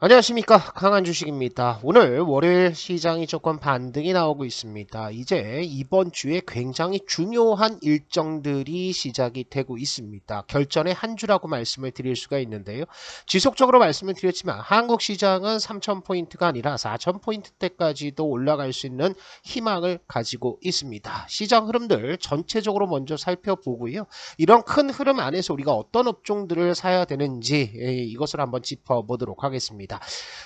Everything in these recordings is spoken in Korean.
안녕하십니까, 강한 주식입니다. 오늘 월요일 시장이 조금 반등이 나오고 있습니다. 이제 이번 주에 굉장히 중요한 일정들이 시작이 되고 있습니다. 결전의 한 주라고 말씀을 드릴 수가 있는데요. 지속적으로 말씀을 드렸지만 한국 시장은 3,000포인트가 아니라 4,000포인트대까지도 올라갈 수 있는 희망을 가지고 있습니다. 시장 흐름들 전체적으로 먼저 살펴보고요. 이런 큰 흐름 안에서 우리가 어떤 업종들을 사야 되는지 이것을 한번 짚어보도록 하겠습니다.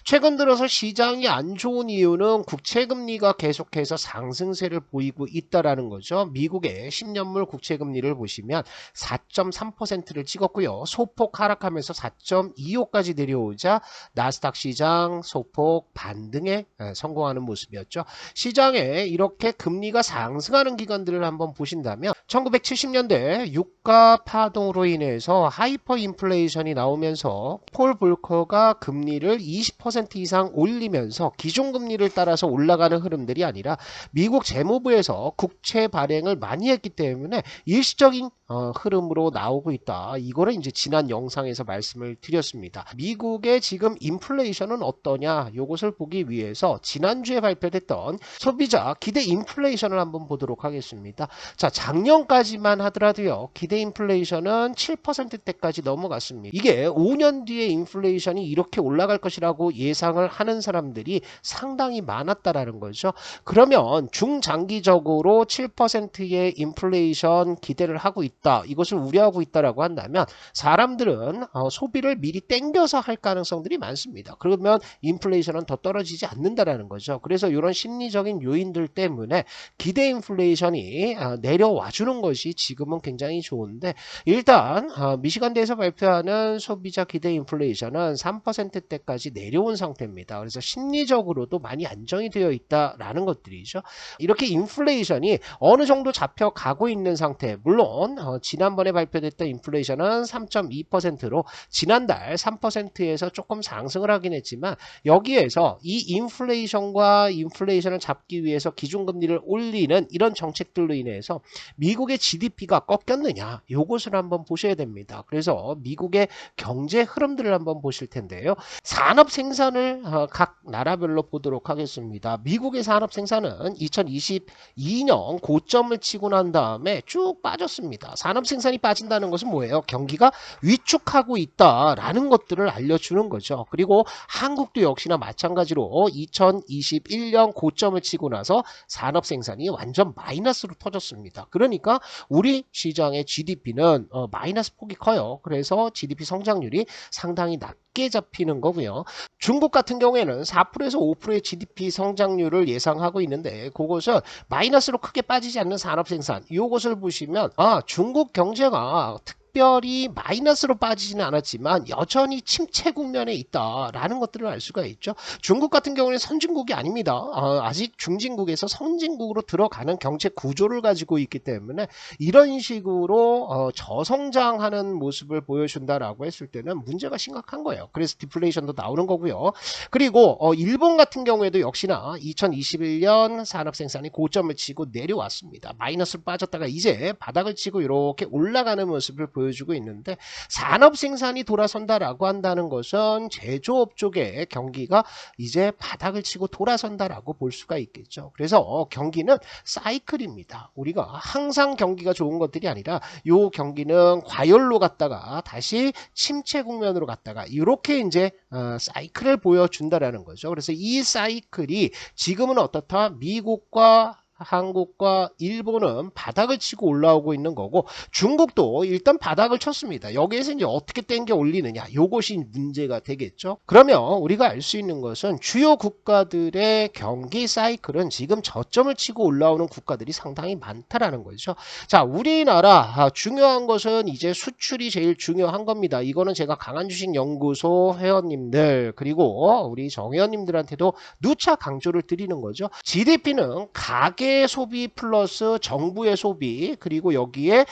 최근 들어서 시장이 안 좋은 이유는 국채금리가 계속해서 상승세를 보이고 있다라는 거죠. 미국의 10년물 국채금리를 보시면 4.3%를 찍었고요. 소폭 하락하면서 4.25까지 내려오자 나스닥 시장 소폭 반등에 성공하는 모습이었죠. 시장에 이렇게 금리가 상승하는 기간들을 한번 보신다면 1970년대 유가 파동으로 인해서 하이퍼 인플레이션이 나오면서 폴 볼커가 금리를 20% 이상 올리면서 기존금리를 따라서 올라가는 흐름들이 아니라 미국 재무부에서 국채 발행을 많이 했기 때문에 일시적인 흐름으로 나오고 있다. 이거를 이제 지난 영상에서 말씀을 드렸습니다. 미국의 지금 인플레이션은 어떠냐? 이것을 보기 위해서 지난주에 발표됐던 소비자 기대 인플레이션을 한번 보도록 하겠습니다. 자, 작년까지만 하더라도요. 기대 인플레이션은 7%대까지 넘어갔습니다. 이게 5년 뒤에 인플레이션이 이렇게 올라갈 것이라고 예상을 하는 사람들이 상당히 많았다라는 거죠. 그러면 중장기적으로 7%의 인플레이션 기대를 하고 있다. 이것을 우려하고 있다라고 한다면 사람들은 소비를 미리 땡겨서 할 가능성들이 많습니다. 그러면 인플레이션은 더 떨어지지 않는다라는 거죠. 그래서 이런 심리적인 요인들 때문에 기대 인플레이션이 내려와 주는 것이 지금은 굉장히 좋은데 일단 미시간대에서 발표하는 소비자 기대 인플레이션은 3%대까지 내려온 상태입니다. 그래서 심리적으로도 많이 안정이 되어 있다라는 것들이죠. 이렇게 인플레이션이 어느 정도 잡혀가고 있는 상태, 물론 지난번에 발표됐던 인플레이션은 3.2%로 지난달 3%에서 조금 상승을 하긴 했지만 여기에서 이 인플레이션과 인플레이션을 잡기 위해서 기준금리를 올리는 이런 정책들로 인해서 미국의 GDP가 꺾였느냐, 요것을 한번 보셔야 됩니다. 그래서 미국의 경제 흐름들을 한번 보실 텐데요. 산업 생산을 각 나라별로 보도록 하겠습니다. 미국의 산업 생산은 2022년 고점을 치고 난 다음에 쭉 빠졌습니다. 산업 생산이 빠진다는 것은 뭐예요? 경기가 위축하고 있다라는 것들을 알려주는 거죠. 그리고 한국도 역시나 마찬가지로 2021년 고점을 치고 나서 산업 생산이 완전 마이너스로 터졌습니다. 그러니까 우리 시장의 GDP는 마이너스 폭이 커요. 그래서 GDP 성장률이 상당히 낮게 잡히는 거고요. 중국 같은 경우에는 4%에서 5%의 GDP 성장률을 예상하고 있는데 그것은 마이너스로 크게 빠지지 않는 산업 생산, 이것을 보시면 중국 경제가 특별히 마이너스로 빠지지는 않았지만 여전히 침체 국면에 있다라는 것들을 알 수가 있죠. 중국 같은 경우는 선진국이 아닙니다. 아직 중진국에서 선진국으로 들어가는 경제 구조를 가지고 있기 때문에 이런 식으로 저성장하는 모습을 보여준다라고 했을 때는 문제가 심각한 거예요. 그래서 디플레이션도 나오는 거고요. 그리고 일본 같은 경우에도 역시나 2021년 산업 생산이 고점을 치고 내려왔습니다. 마이너스로 빠졌다가 이제 바닥을 치고 이렇게 올라가는 모습을 보여주고 있는데 산업 생산이 돌아선다라고 한다는 것은 제조업 쪽의 경기가 이제 바닥을 치고 돌아선다라고 볼 수가 있겠죠. 그래서 경기는 사이클입니다. 우리가 항상 경기가 좋은 것들이 아니라 요 경기는 과열로 갔다가 다시 침체 국면으로 갔다가 이렇게 이제 사이클을 보여준다라는 거죠. 그래서 이 사이클이 지금은 어떻다? 미국과 한국과 일본은 바닥을 치고 올라오고 있는 거고 중국도 일단 바닥을 쳤습니다. 여기에서 이제 어떻게 땡겨 올리느냐, 요것이 문제가 되겠죠. 그러면 우리가 알 수 있는 것은 주요 국가들의 경기 사이클은 지금 저점을 치고 올라오는 국가들이 상당히 많다라는 거죠. 자, 우리나라 중요한 것은 이제 수출이 제일 중요한 겁니다. 이거는 제가 강한주식연구소 회원님들 그리고 우리 정회원님들한테도 누차 강조를 드리는 거죠. GDP는 가계 소비 플러스 정부의 소비 그리고 여기에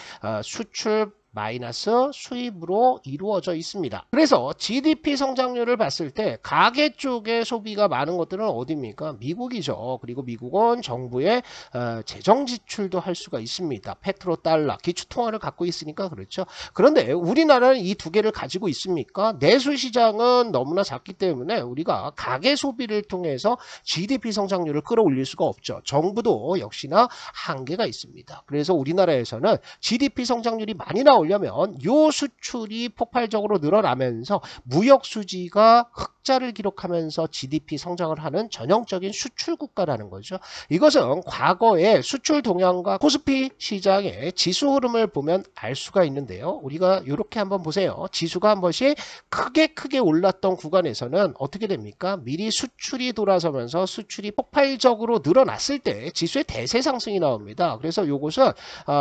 수출 마이너스 수입으로 이루어져 있습니다. 그래서 GDP 성장률을 봤을 때 가계 쪽에 소비가 많은 것들은 어디입니까? 미국이죠. 그리고 미국은 정부의 재정 지출도 할 수가 있습니다. 페트로 달러, 기축통화를 갖고 있으니까 그렇죠. 그런데 우리나라는 이 두 개를 가지고 있습니까? 내수 시장은 너무나 작기 때문에 우리가 가계 소비를 통해서 GDP 성장률을 끌어올릴 수가 없죠. 정부도 역시나 한계가 있습니다. 그래서 우리나라에서는 GDP 성장률이 많이 나오려면 요 수출이 폭발적으로 늘어나면서 무역 수지가 흑자를 기록하면서 GDP 성장을 하는 전형적인 수출 국가라는 거죠. 이것은 과거의 수출 동향과 코스피 시장의 지수 흐름을 보면 알 수가 있는데요. 우리가 이렇게 한번 보세요. 지수가 한 번씩 크게 올랐던 구간에서는 어떻게 됩니까? 미리 수출이 돌아서면서 수출이 폭발적으로 늘어났을 때 지수의 대세 상승이 나옵니다. 그래서 이것은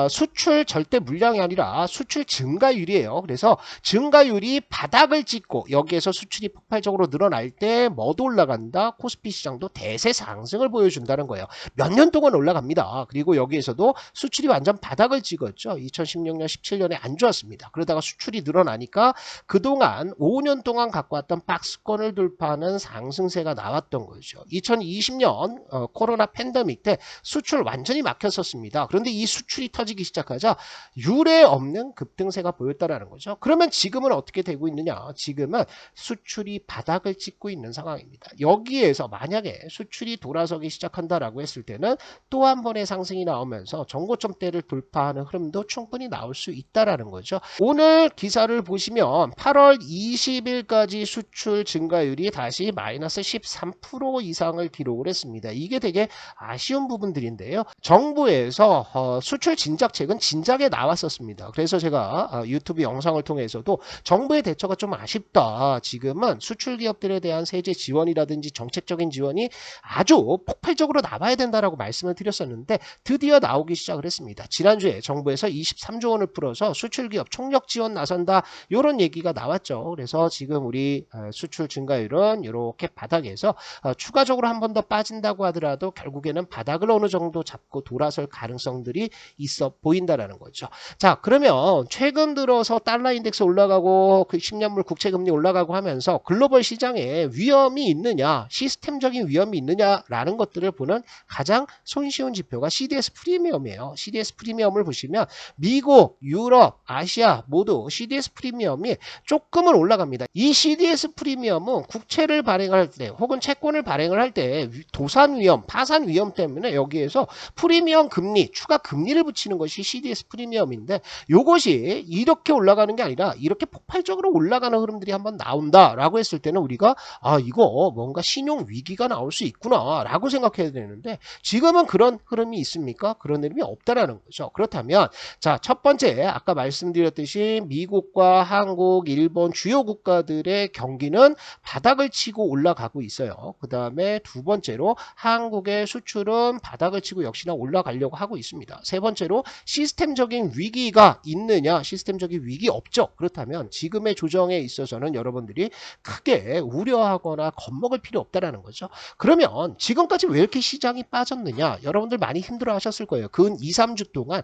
수출 절대 물량이 아니라 수출 증가율이에요. 그래서 증가율이 바닥을 찍고 여기에서 수출이 폭발적으로 늘어날 때 뭐도 올라간다? 코스피 시장도 대세 상승을 보여준다는 거예요. 몇 년 동안 올라갑니다. 그리고 여기에서도 수출이 완전 바닥을 찍었죠. 2016년, 17년에 안 좋았습니다. 그러다가 수출이 늘어나니까 그동안 5년 동안 갖고 왔던 박스권을 돌파하는 상승세가 나왔던 거죠. 2020년 코로나 팬데믹 때 수출 완전히 막혔었습니다. 그런데 이 수출이 터지기 시작하자 유례 없는 급등세가 보였다라는 거죠. 그러면 지금은 어떻게 되고 있느냐? 지금은 수출이 바닥을 찍고 있는 상황입니다. 여기에서 만약에 수출이 돌아서기 시작한다라고 했을 때는 또 한 번의 상승이 나오면서 정고점대를 돌파하는 흐름도 충분히 나올 수 있다라는 거죠. 오늘 기사를 보시면 8월 20일까지 수출 증가율이 다시 마이너스 13% 이상을 기록을 했습니다. 이게 되게 아쉬운 부분들인데요. 정부에서 수출 진작책은 진작에 나왔었습니다. 그래서 제가 유튜브 영상을 통해서도 정부의 대처가 좀 아쉽다. 지금은 수출 기업들에 대한 세제 지원이라든지 정책적인 지원이 아주 폭발적으로 나와야 된다라고 말씀을 드렸었는데 드디어 나오기 시작을 했습니다. 지난주에 정부에서 23조 원을 풀어서 수출 기업 총력 지원 나선다. 이런 얘기가 나왔죠. 그래서 지금 우리 수출 증가율은 이렇게 바닥에서 추가적으로 한 번 더 빠진다고 하더라도 결국에는 바닥을 어느 정도 잡고 돌아설 가능성들이 있어 보인다라는 거죠. 자, 그러면 최근 들어서 달러 인덱스 올라가고 그 10년물 국채금리 올라가고 하면서 글로벌 시장에 위험이 있느냐, 시스템적인 위험이 있느냐라는 것들을 보는 가장 손쉬운 지표가 CDS 프리미엄이에요. CDS 프리미엄을 보시면 미국, 유럽, 아시아 모두 CDS 프리미엄이 조금은 올라갑니다. 이 CDS 프리미엄은 국채를 발행할 때 혹은 채권을 발행을 할 때 도산 위험, 파산 위험 때문에 여기에서 프리미엄 금리, 추가 금리를 붙이는 것이 CDS 프리미엄인데 이것이 이렇게 올라가는 게 아니라 이렇게 폭발적으로 올라가는 흐름들이 한번 나온다라고 했을 때는 우리가 이거 뭔가 신용 위기가 나올 수 있구나라고 생각해야 되는데 지금은 그런 흐름이 있습니까? 그런 흐름이 없다라는 거죠. 그렇다면 자, 첫 번째 아까 말씀드렸듯이 미국과 한국, 일본 주요 국가들의 경기는 바닥을 치고 올라가고 있어요. 그 다음에 두 번째로 한국의 수출은 바닥을 치고 역시나 올라가려고 하고 있습니다. 세 번째로 시스템적인 위기가 있느냐? 시스템적인 위기 없죠. 그렇다면 지금의 조정에 있어서는 여러분들이 크게 우려하거나 겁먹을 필요 없다라는 거죠. 그러면 지금까지 왜 이렇게 시장이 빠졌느냐? 여러분들 많이 힘들어 하셨을 거예요. 근 2, 3주 동안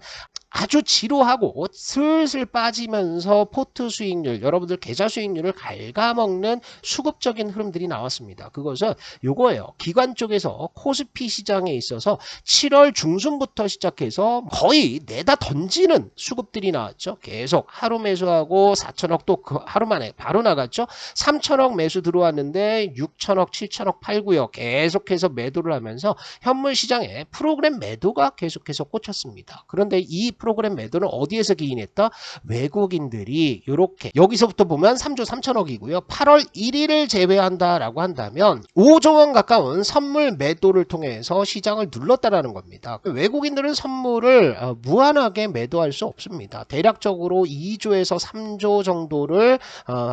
아주 지루하고 슬슬 빠지면서 포트 수익률, 여러분들 계좌 수익률을 갉아먹는 수급적인 흐름들이 나왔습니다. 그것은 요거예요. 기관 쪽에서 코스피 시장에 있어서 7월 중순부터 시작해서 거의 내다 던지는 수급들이 나왔죠. 계속 하루 매수하고 4천억 또 그 하루 만에 바로 나갔죠. 3천억 매수 들어왔는데 6천억, 7천억 팔고요. 계속해서 매도를 하면서 현물 시장에 프로그램 매도가 계속해서 꽂혔습니다. 그런데 이 프로그램 매도는 어디에서 기인했다? 외국인들이 이렇게 여기서부터 보면 3조 3천억이고요. 8월 1일을 제외한다라고 한다면 5조 원 가까운 선물 매도를 통해서 시장을 눌렀다라는 겁니다. 외국인들은 선물을 무한하게 매도할 수 없습니다. 대략적으로 2조에서 3조 정도를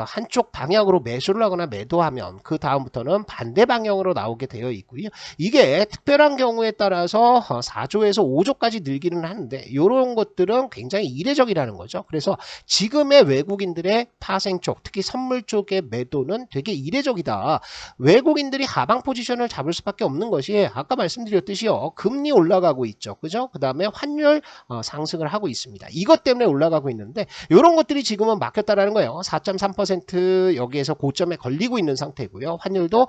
한쪽 방향으로 매수를 하거나 매도하면 그 다음부터는 반대 방향으로 나오게 되어 있고요. 이게 특별한 경우에 따라서 4조에서 5조까지 늘기는 하는데 이런 것들은 굉장히 이례적이라는 거죠. 그래서 지금의 외국인들의 파생 쪽, 특히 선물 쪽의 매도는 되게 이례적이다. 외국인들이 하방 포지션을 잡을 수밖에 없는 것이 아까 말씀드렸듯이요. 금리 올라가고 있죠. 그죠? 그 다음에 환율 상승을 하고 있습니다. 이것 때문에 올라가고 있는데 이런 것들이 지금은 막혔다라는 거예요. 4.3% 여기에서 고점에 걸리고 있는 상태고요. 환율도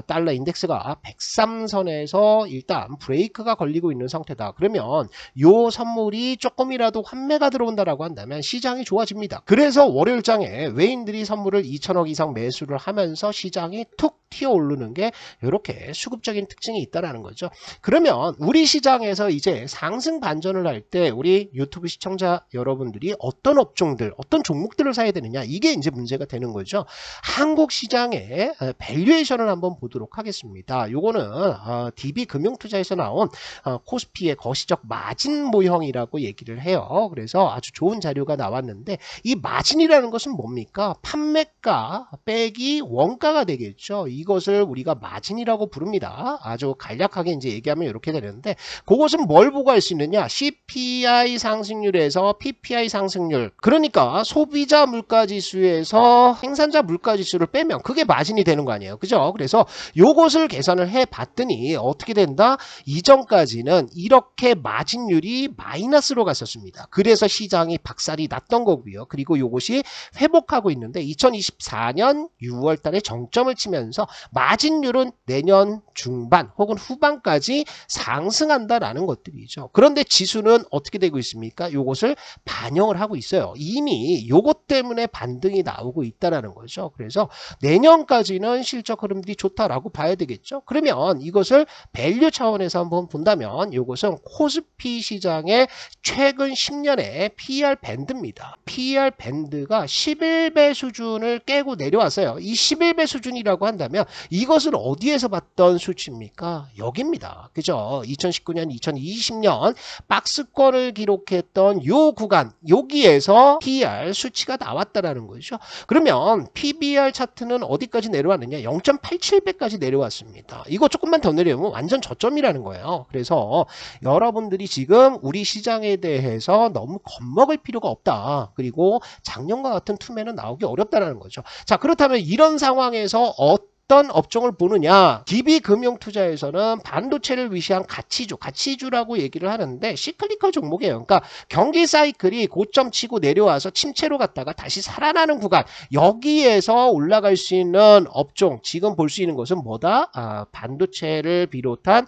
달러 인덱스가 103선에서 일단 브레이크가 걸리고 있는 상태다. 그러면 요 선물이 조금이라도 환매가 들어온다라고 한다면 시장이 좋아집니다. 그래서 월요일장에 외인들이 선물을 2천억 이상 매수를 하면서 시장이 툭 튀어 오르는 게 이렇게 수급적인 특징이 있다라는 거죠. 그러면 우리 시장에서 이제 상승 반전을 할 때 우리 유튜브 시청자 여러분들이 어떤 업종들, 어떤 종목들을 사야 되느냐, 이게 이제 문제가 되는 거죠. 한국 시장의 밸류에이션을 한번 보도록 하겠습니다. 요거는 DB금융투자에서 나온 코스피의 거시적 마진 모형이라고 얘기를 해요. 그래서 아주 좋은 자료가 나왔는데 이 마진이라는 것은 뭡니까? 판매가 빼기 원가가 되겠죠. 이것을 우리가 마진이라고 부릅니다. 아주 간략하게 이제 얘기하면 이렇게 되는데 그것은 뭘 보고 할 수 있느냐? CPI 상승률에서 PPI 상승률, 그러니까 소비자 물가지수에서 생산자 물가지수를 빼면 그게 마진이 되는 거 아니에요. 그죠? 그래서 요것을 계산을 해 봤더니 어떻게 된다? 이전까지는 이렇게 마진율이 마이너스로 갔었습니다. 그래서 시장이 박살이 났던 거고요. 그리고 요것이 회복하고 있는데 2024년 6월 달에 정점을 치면서 마진율은 내년 중반 혹은 후반까지 상승한다라는 것들이죠. 그런데 지수는 어떻게 되고 있습니까? 요것을 반영을 하고 있어요. 이미 요것 때문에 반등이 나오고 있다라는 거죠. 그래서 내년까지는 실적 흐름들이 좋다라고 봐야 되겠죠. 그러면 이것을 밸류 차원에서 한번 본다면 요것은 코스피 시장의 최근 10년의 PER 밴드입니다. PER 밴드가 11배 수준을 깨고 내려왔어요. 이 11배 수준이라고 한다면 이것을 어디에서 봤던 수치입니까? 여기입니다. 그죠? 2019년, 2020년 박스권을 기록했던 요 구간, 여기에서 PER 수치가 나왔다라는 거죠. 그러면 PBR 차트는 어디까지 내려왔느냐? 0.87배까지 내려왔습니다. 이거 조금만 더 내려오면 완전 저점이라는 거예요. 그래서 여러분들이 지금 우리 시장에 대해서 너무 겁먹을 필요가 없다. 그리고 작년과 같은 투매는 나오기 어렵다는 거죠. 자, 그렇다면 이런 상황에서 어떤 업종을 보느냐? DB금융투자에서는 반도체를 위시한 가치주라고 얘기를 하는데 시클리컬 종목이에요. 그러니까 경기 사이클이 고점 치고 내려와서 침체로 갔다가 다시 살아나는 구간, 여기에서 올라갈 수 있는 업종, 지금 볼 수 있는 것은 뭐다? 반도체를 비롯한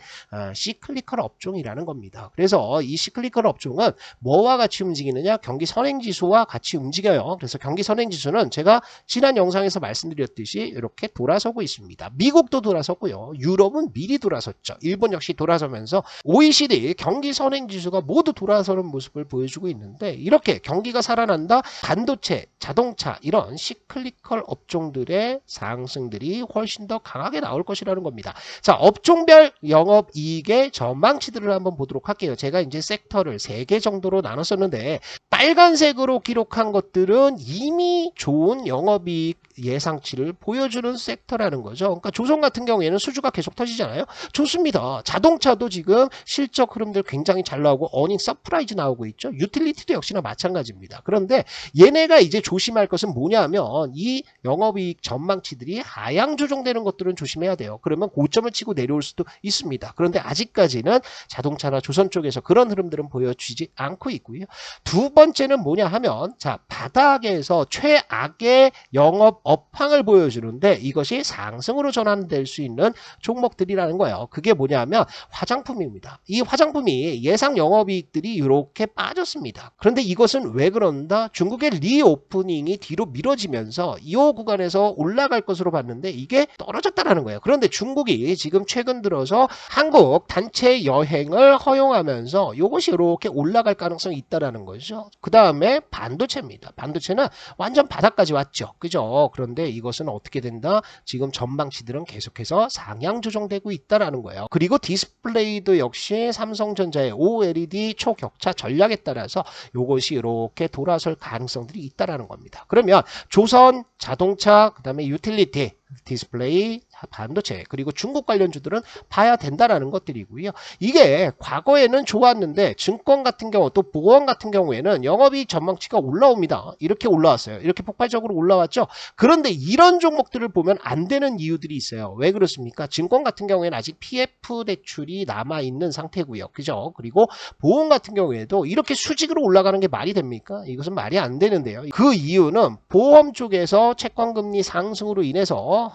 시클리컬 업종이라는 겁니다. 그래서 이 시클리컬 업종은 뭐와 같이 움직이느냐? 경기 선행지수와 같이 움직여요. 그래서 경기 선행지수는 제가 지난 영상에서 말씀드렸듯이 이렇게 돌아서고 있습니다. 미국도 돌아섰고요. 유럽은 미리 돌아섰죠. 일본 역시 돌아서면서 OECD 경기 선행지수가 모두 돌아서는 모습을 보여주고 있는데 이렇게 경기가 살아난다. 반도체, 자동차 이런 시클리컬 업종들의 상승들이 훨씬 더 강하게 나올 것이라는 겁니다. 자, 업종별 영업이익의 전망치들을 한번 보도록 할게요. 제가 이제 섹터를 3개 정도로 나눴었는데 빨간색으로 기록한 것들은 이미 좋은 영업이익 예상치를 보여주는 섹터라는 거죠. 그러니까 조선 같은 경우에는 수주가 계속 터지잖아요. 좋습니다. 자동차도 지금 실적 흐름들 굉장히 잘 나오고 어닝 서프라이즈 나오고 있죠. 유틸리티도 역시나 마찬가지입니다. 그런데 얘네가 이제 조심할 것은 뭐냐 하면 이 영업이익 전망치들이 하향 조정되는 것들은 조심해야 돼요. 그러면 고점을 치고 내려올 수도 있습니다. 그런데 아직까지는 자동차나 조선 쪽에서 그런 흐름들은 보여주지 않고 있고요. 두 번째는 뭐냐 하면 자, 바닥에서 최악의 영업 업황을 보여주는데 이것이 상승으로 전환될 수 있는 종목들이라는 거예요. 그게 뭐냐면 화장품입니다. 이 화장품이 예상 영업이익들이 이렇게 빠졌습니다. 그런데 이것은 왜 그런다? 중국의 리오프닝이 뒤로 미뤄지면서 이 구간에서 올라갈 것으로 봤는데 이게 떨어졌다라는 거예요. 그런데 중국이 지금 최근 들어서 한국 단체 여행을 허용하면서 이것이 이렇게 올라갈 가능성이 있다라는 거죠. 그 다음에 반도체입니다. 반도체는 완전 바닥까지 왔죠. 그죠? 그런데 이것은 어떻게 된다? 지금 전망치들은 계속해서 상향 조정되고 있다라는 거예요. 그리고 디스플레이도 역시 삼성전자의 OLED 초격차 전략에 따라서 이것이 이렇게 돌아설 가능성들이 있다라는 겁니다. 그러면 조선, 자동차, 그 다음에 유틸리티, 디스플레이, 반도체, 그리고 중국 관련주들은 봐야 된다라는 것들이고요. 이게 과거에는 좋았는데 증권 같은 경우 또 보험 같은 경우에는 영업이익 전망치가 올라옵니다. 이렇게 올라왔어요. 이렇게 폭발적으로 올라왔죠. 그런데 이런 종목들을 보면 안 되는 이유들이 있어요. 왜 그렇습니까? 증권 같은 경우에는 아직 PF 대출이 남아있는 상태고요. 그죠? 그리고 보험 같은 경우에도 이렇게 수직으로 올라가는 게 말이 됩니까? 이것은 말이 안 되는데요. 그 이유는 보험 쪽에서 채권금리 상승으로 인해서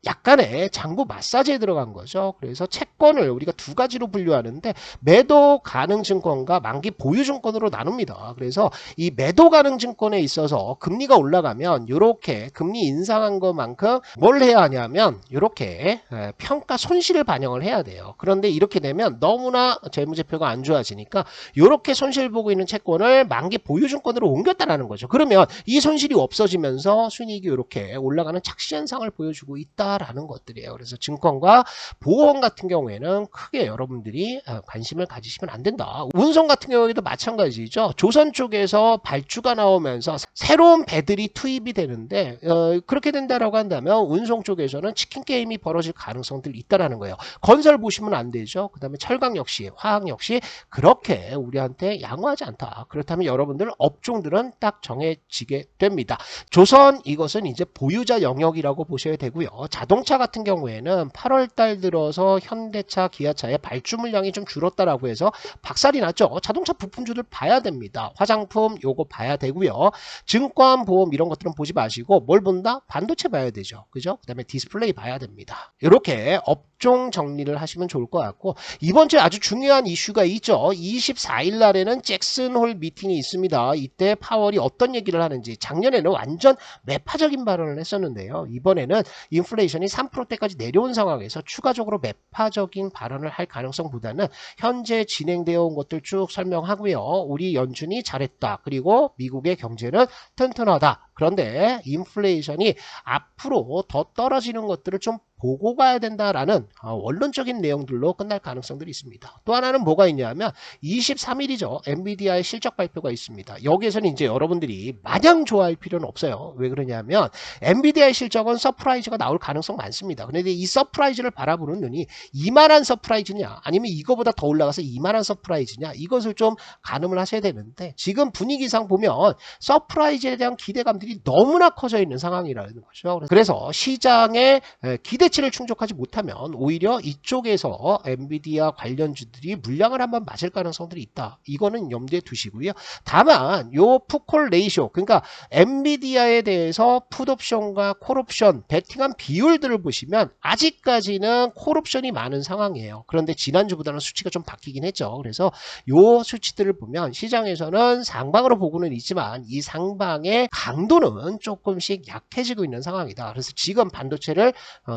약간의 장부 마사지에 들어간 거죠. 그래서 채권을 우리가 두 가지로 분류하는데 매도 가능 증권과 만기 보유 증권으로 나눕니다. 그래서 이 매도 가능 증권에 있어서 금리가 올라가면 이렇게 금리 인상한 것만큼 뭘 해야 하냐면 이렇게 평가 손실을 반영을 해야 돼요. 그런데 이렇게 되면 너무나 재무제표가 안 좋아지니까 이렇게 손실 보고 있는 채권을 만기 보유 증권으로 옮겼다라는 거죠. 그러면 이 손실이 없어지면서 순이익이 이렇게 올라가는 착시 현상을 보여주고 있다. 라는 것들이에요. 그래서 증권과 보험 같은 경우에는 크게 여러분들이 관심을 가지시면 안 된다. 운송 같은 경우에도 마찬가지죠. 조선 쪽에서 발주가 나오면서 새로운 배들이 투입이 되는데 그렇게 된다라고 한다면 운송 쪽에서는 치킨 게임이 벌어질 가능성들이 있다라는 거예요. 건설 보시면 안 되죠. 그 다음에 철강 역시, 화학 역시 그렇게 우리한테 양호하지 않다. 그렇다면 여러분들 업종들은 딱 정해지게 됩니다. 조선 이것은 이제 보유자 영역이라고 보셔야 되고요. 자동차 같은 경우에는 8월 달 들어서 현대차, 기아차의 발주 물량이 좀 줄었다라고 해서 박살이 났죠. 자동차 부품주들 봐야 됩니다. 화장품 요거 봐야 되고요. 증권, 보험 이런 것들은 보지 마시고 뭘 본다? 반도체 봐야 되죠. 그죠? 그 다음에 디스플레이 봐야 됩니다. 이렇게 업종 정리를 하시면 좋을 것 같고 이번 주에 아주 중요한 이슈가 있죠. 24일 날에는 잭슨홀 미팅이 있습니다. 이때 파월이 어떤 얘기를 하는지 작년에는 완전 매파적인 발언을 했었는데요. 이번에는 인플레이션이 3%대까지 내려온 상황에서 추가적으로 매파적인 발언을 할 가능성보다는 현재 진행되어 온 것들 쭉 설명하고요. 우리 연준이 잘했다. 그리고 미국의 경제는 튼튼하다. 그런데 인플레이션이 앞으로 더 떨어지는 것들을 좀 보고 가야 된다라는 원론적인 내용들로 끝날 가능성들이 있습니다. 또 하나는 뭐가 있냐면 23일이죠. 엔비디아의 실적 발표가 있습니다. 여기에서는 이제 여러분들이 마냥 좋아할 필요는 없어요. 왜 그러냐면 엔비디아의 실적은 서프라이즈가 나올 가능성 많습니다. 그런데 이 서프라이즈를 바라보는 눈이 이만한 서프라이즈냐 아니면 이거보다 더 올라가서 이만한 서프라이즈냐 이것을 좀 가늠을 하셔야 되는데 지금 분위기상 보면 서프라이즈에 대한 기대감들이 너무나 커져 있는 상황이라는 거죠. 그래서 시장의 기대치를 충족하지 못하면 오히려 이쪽에서 엔비디아 관련주들이 물량을 한번 맞을 가능성들이 있다. 이거는 염두에 두시고요. 다만 요 풋콜 레이쇼 그러니까 엔비디아에 대해서 풋옵션과 콜옵션 베팅한 비율들을 보시면 아직까지는 콜옵션이 많은 상황이에요. 그런데 지난주보다는 수치가 좀 바뀌긴 했죠. 그래서 요 수치들을 보면 시장에서는 상방으로 보고는 있지만 이 상방의 강도는 조금씩 약해지고 있는 상황이다. 그래서 지금 반도체를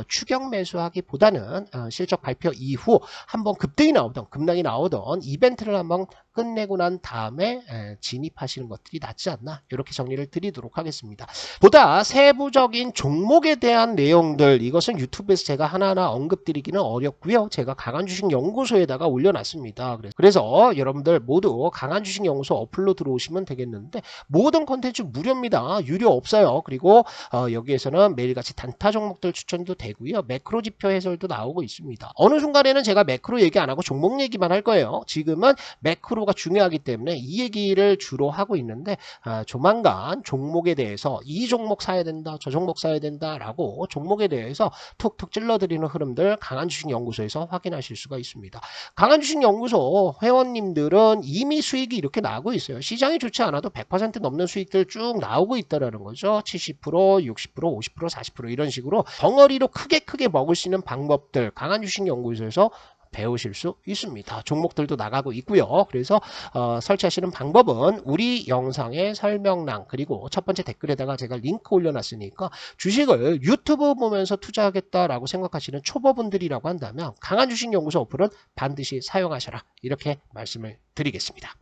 추격 매수하기보다는 실적 발표 이후 한번 급등이 나오던 급락이 나오던 이벤트를 한번 끝내고 난 다음에 진입하시는 것들이 낫지 않나 이렇게 정리를 드리도록 하겠습니다. 보다 세부적인 종목에 대한 내용들 이것은 유튜브에서 제가 하나하나 언급드리기는 어렵고요. 제가 강한주식연구소에다가 올려놨습니다. 그래서 여러분들 모두 강한주식연구소 어플로 들어오시면 되겠는데 모든 컨텐츠 무료입니다. 유료 없어요. 그리고 여기에서는 매일같이 단타 종목들 추천도 되고요. 매크로 지표 해설도 나오고 있습니다. 어느 순간에는 제가 매크로 얘기 안 하고 종목 얘기만 할 거예요. 지금은 매크로가 중요하기 때문에 이 얘기를 주로 하고 있는데 조만간 종목에 대해서 이 종목 사야 된다 저 종목 사야 된다라고 종목에 대해서 툭툭 찔러드리는 흐름들 강한주식연구소에서 확인하실 수가 있습니다. 강한주식연구소 회원님들은 이미 수익이 이렇게 나오고 있어요. 시장이 좋지 않아도 100% 넘는 수익들 쭉 나오고 있다는 거죠. 70%, 60%, 50%, 40% 이런 식으로 덩어리로 크게 먹을 수 있는 방법들 강한주식연구소에서 배우실 수 있습니다. 종목들도 나가고 있고요. 그래서 설치하시는 방법은 우리 영상의 설명란 그리고 첫 번째 댓글에다가 제가 링크 올려놨으니까 주식을 유튜브 보면서 투자하겠다라고 생각하시는 초보분들이라고 한다면 강한주식연구소 어플은 반드시 사용하셔라 이렇게 말씀을 드리겠습니다.